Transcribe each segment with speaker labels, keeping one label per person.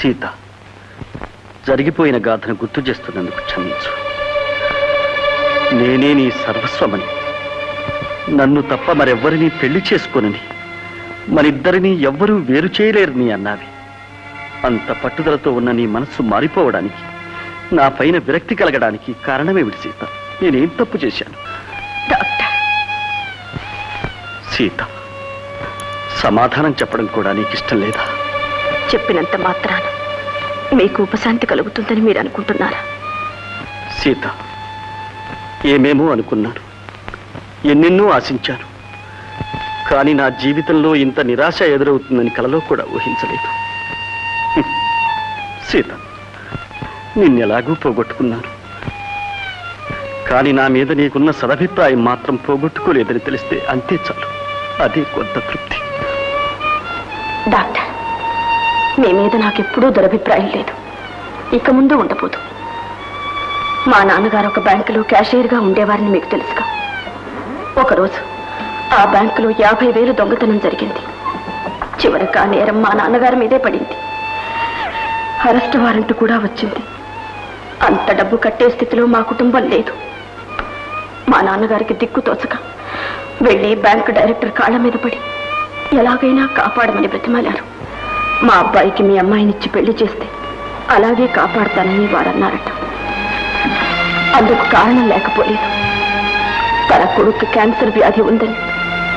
Speaker 1: సీత, జరిగిపోయిన గాథను గుర్తు చేస్తున్నందుకు క్షమించు. నేనే నీ సర్వస్వమని, నన్ను తప్ప మరెవ్వరినీ పెళ్లి చేసుకోనని, మనిద్దరినీ ఎవ్వరూ వేరు చేయలేరని అన్నావి. అంత పట్టుదలతో ఉన్న నీ మనస్సు మారిపోవడానికి, నా పైన విరక్తి కలగడానికి కారణమేమిటి సీత? నేనేం తప్పు చేశాను? సీత, సమాధానం చెప్పడం కూడా నీకు ఇష్టం లేదా?
Speaker 2: చెప్పినంత మాత్రాన మీకు ఉపశాంతి కలుగుతుందని మీరు అనుకుంటున్నారా?
Speaker 1: సీత, ఏమేమో అనుకున్నాను, ఎన్నెన్నో ఆశించాను. కానీ నా జీవితంలో ఇంత నిరాశ ఎదురవుతుందని కలలో కూడా ఊహించలేదు. సీత, నిన్నెలాగూ పోగొట్టుకున్నాను. కానీ నా మీద నీకున్న సదభిప్రాయం మాత్రం పోగొట్టుకోలేదని తెలిస్తే అంతే చాలు. అదే కొంత తృప్తి.
Speaker 2: డాక్టర్, మీ మీద నాకెప్పుడూ దురభిప్రాయం లేదు, ఇక ముందు ఉండబోదు. మా నాన్నగారు ఒక బ్యాంకులో క్యాషియర్గా ఉండేవారని మీకు తెలుసుగా. ఒకరోజు ఆ బ్యాంకులో 50,000 దొంగతనం జరిగింది. చివరికి ఆ నేరం మా నాన్నగారి మీదే పడింది. అరెస్ట్ వారెంట్ కూడా వచ్చింది. అంత డబ్బు కట్టే స్థితిలో మా కుటుంబం లేదు. మా నాన్నగారికి దిక్కు తోచక వెళ్ళి బ్యాంకు డైరెక్టర్ కాళ్ల మీద పడి ఎలాగైనా కాపాడమని బ్రతిమాలారు. మా అబ్బాయికి మీ అమ్మాయినిచ్చి పెళ్లి చేస్తే అలాగే కాపాడతానని వారన్నారట. అందుకు కారణం లేకపోలేదు. తన కొడుకు క్యాన్సర్ వ్యాధి ఉందని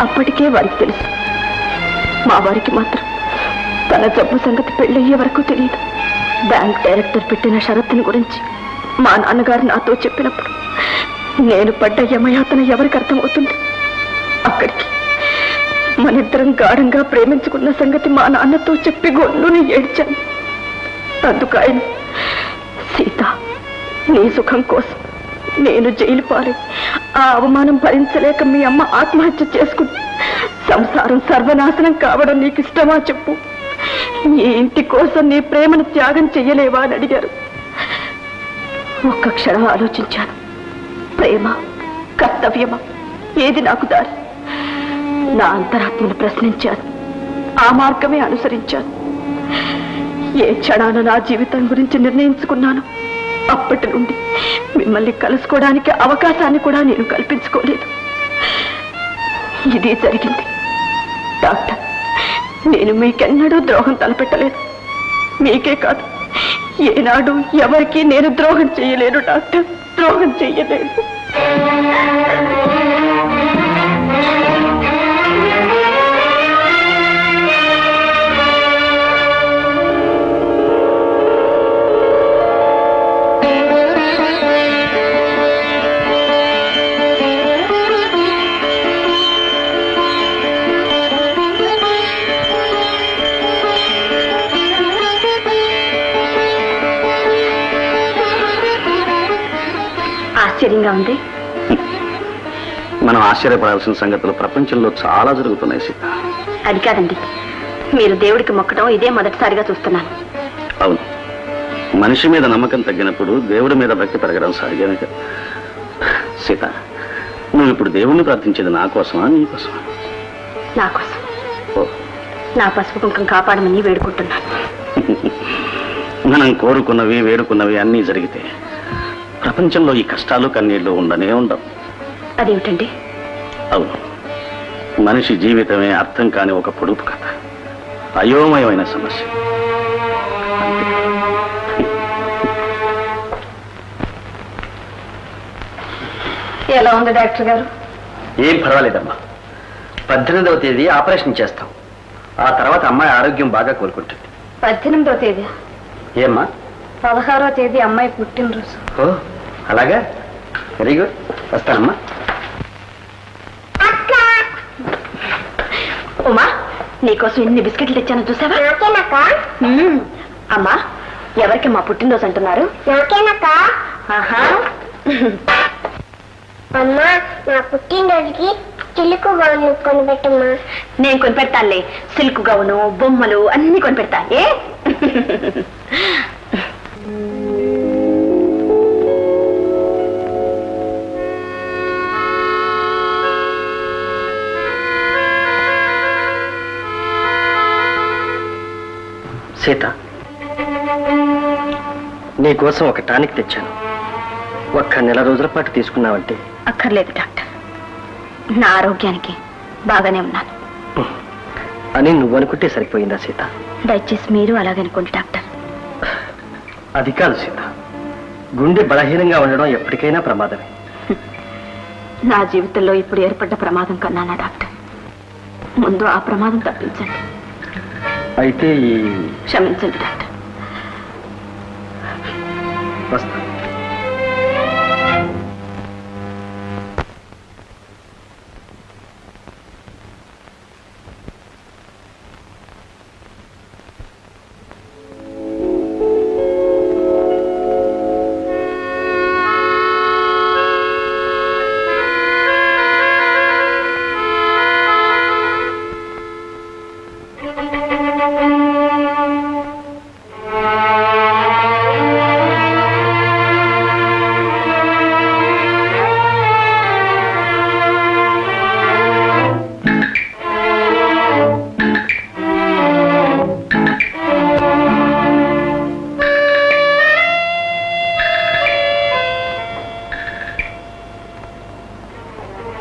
Speaker 2: అప్పటికే వారికి తెలుసు. మా వారికి మాత్రం తన జబ్బు సంగతి పెళ్ళయ్యే వరకు తెలియదు. బ్యాంక్ డైరెక్టర్ పెట్టిన షరతుని గురించి మా నాన్నగారు నాతో చెప్పినప్పుడు నేను పడ్డ యమయాతన ఎవరికి అర్థమవుతుంది? అక్కడికి మనిద్దరం గాఢంగా ప్రేమించుకున్న సంగతి మా నాన్నతో చెప్పి గొల్లుని ఏడ్చాను. అందుకు ఆయన, సీత, నీ సుఖం కోసం నేను జైలు పాలై ఆ అవమానం భరించలేక మీ అమ్మ ఆత్మహత్య చేసుకుని సంసారం సర్వనాశనం కావడం నీకు ఇష్టమా చెప్పు? నీ ఇంటి కోసం నీ ప్రేమను త్యాగం చెయ్యలేవా అని అడిగారు. ఒక్క క్షణం ఆలోచించాను. ప్రేమ, కర్తవ్యమా, ఏది నాకు దారి? నా అంతరాత్మను ప్రశ్నించాను. ఆ మార్గమే అనుసరించాను. ఏ క్షణాన నా జీవితం గురించి నిర్ణయించుకున్నాను అప్పటి నుండి మిమ్మల్ని కలుసుకోవడానికి అవకాశాన్ని కూడా నేను కల్పించుకోలేదు. ఇది జరిగింది. డాక్టర్, నేను మీకెన్నడూ ద్రోహం తలపెట్టలేదు. మీకే కాదు, ఏనాడు ఎవరికి నేను ద్రోహం చేయలేను డాక్టర్, ద్రోహం చెయ్యలేదు. ఆశ్చర్యంగా ఉంది.
Speaker 1: మనం ఆశ్చర్యపడాల్సిన సంగతులు ప్రపంచంలో చాలా జరుగుతున్నాయి సీత.
Speaker 2: అది కాదండి, మీరు దేవుడికి మొక్కడం ఇదే మొదటిసారిగా చూస్తున్నాను.
Speaker 1: అవును, మనిషి మీద నమ్మకం తగ్గినప్పుడు దేవుడి మీద భక్తి పెరగడం సహజమే. సీత, నువ్వు ఇప్పుడు దేవుణ్ణి ప్రార్థించేది నా కోసమా, నీ కోసమా?
Speaker 2: నా కోసం. నా పసుపు కుంకం కాపాడమని వేడుకుంటున్నాను.
Speaker 1: మనం కోరుకున్నవి వేడుకున్నవి అన్నీ జరిగితే ప్రపంచంలో ఈ కష్టాలు కన్నీళ్లు ఉండనే ఉండవు.
Speaker 2: అదేమిటండి?
Speaker 1: అవును, మనిషి జీవితమే అర్థం కాని ఒక పొడుపు కథ, అయోమయమైన సమస్య.
Speaker 2: ఎలా ఉంది డాక్టర్ గారు?
Speaker 1: ఏం పర్వాలేదమ్మా. 18వ తేదీ ఆపరేషన్ చేస్తాం. ఆ తర్వాత అమ్మాయి ఆరోగ్యం బాగా కోలుకుంటుంది.
Speaker 2: 18వ తేదీ?
Speaker 1: ఏమ్మా?
Speaker 2: 16వ తేదీ అమ్మాయి పుట్టినరోజు.
Speaker 1: ఓ, అలాగా, వెరీ గుడ్. వస్తానమ్మా.
Speaker 2: ఉమా, నీకోసం ఎన్ని బిస్కెట్లు తెచ్చాను చూసావా? అమ్మా, ఎవరికి మా పుట్టినరోజు అంటున్నారు? ఆహా.
Speaker 3: అమ్మా, నా పుట్టినరోజుకి సిల్క్ గౌన్ కొనిపెట్టమ్మా.
Speaker 2: నేను కొనిపెడతానులే. సిల్క్ గౌను, బొమ్మలు అన్ని కొనిపెడతా. ఏ
Speaker 1: సీత,
Speaker 4: నీకోసం ఒక టానిక్ తెచ్చాను. ఒక్క నెల రోజుల పాటు తీసుకున్నావంటే.
Speaker 2: అక్కర్లేదు డాక్టర్, నా ఆరోగ్యానికి బాగానే ఉన్నాను.
Speaker 4: అని నువ్వు అనుకుంటే సరిపోయిందా సీత?
Speaker 2: దయచేసి మీరు అలాగే అనుకోండి డాక్టర్.
Speaker 4: అది కాదు సీత, గుండె బలహీనంగా ఉండడం ఎప్పటికైనా ప్రమాదమే.
Speaker 2: నా జీవితంలో ఇప్పుడు ఏర్పడ్డ ప్రమాదం కన్నానా డాక్టర్? ముందు ఆ ప్రమాదం తప్పించండి.
Speaker 4: అయితే
Speaker 2: క్షమించండి డాక్టర్.
Speaker 4: వస్తా.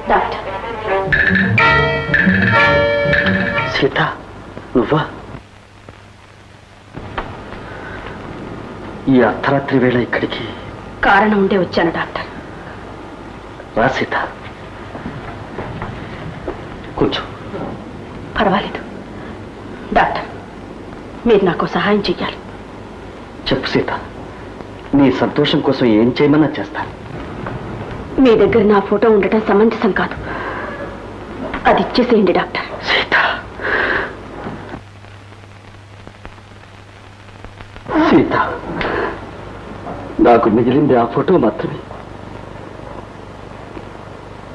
Speaker 2: డాక్టర్,
Speaker 4: సీత, నువ్వా? ఈ అర్ధరాత్రి వేళ ఇక్కడికి?
Speaker 2: కారణం ఉండే వచ్చాను డాక్టర్.
Speaker 4: రా సీత, కూర్చో.
Speaker 2: పర్వాలేదు డాక్టర్, మీరు నాకు సహాయం చెయ్యాలి.
Speaker 4: చెప్పు సీత, నీ సంతోషం కోసం ఏం చేయమన్నా చేస్తాను.
Speaker 2: మీ దగ్గర నా ఫోటో ఉండటం సమంజసం కాదు. అది ఇచ్చేసేయండి డాక్టర్.
Speaker 4: సీత, సీత, నాకు మిగిలింది ఆ ఫోటో మాత్రమే.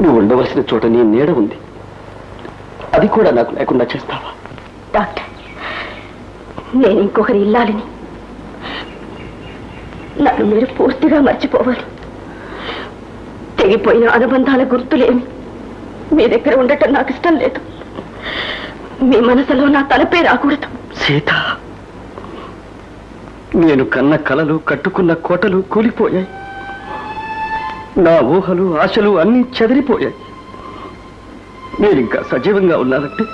Speaker 4: నువ్వు ఉండవలసిన చోట నీ నీడ ఉంది, అది కూడా నాకు లేకుండా చేస్తావా?
Speaker 2: డాక్టర్, నేను ఇంకొకరి ఇల్లాలని, నన్ను మీరు పూర్తిగా మర్చిపోవాలి. తెగిపోయిన అనుబంధాల గుర్తులేమి మీ దగ్గర ఉండటం నాకు ఇష్టం లేదు. మీ మనసులో నా తలపే రాకూడదు.
Speaker 4: సీత, నేను కన్న కలలు, కట్టుకున్న కోటలు కూలిపోయాయి. నా ఊహలు, ఆశలు అన్నీ చెదిరిపోయాయి. మీరింకా సజీవంగా ఉన్నారంటే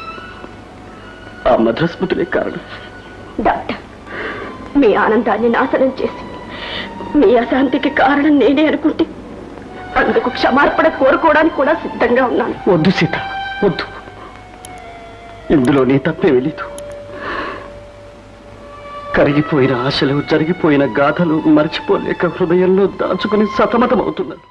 Speaker 4: ఆ మధురస్మృతులే కారణం.
Speaker 2: డాక్టర్, మీ ఆనందాన్ని నాశనం చేసి మీ అశాంతికి కారణం నేనే అనుకుంటే అందుకు క్షమార్పణ కోరుకోవడానికి కూడా సిద్ధంగా ఉన్నాను.
Speaker 4: వద్దు సీత, వద్దు. ఇందులో నీ తప్పే వెళితూ కరిగిపోయిన ఆశలు, జరిగిపోయిన గాథలు మర్చిపోలేక హృదయంలో దాచుకుని సతమతమవుతున్నాను.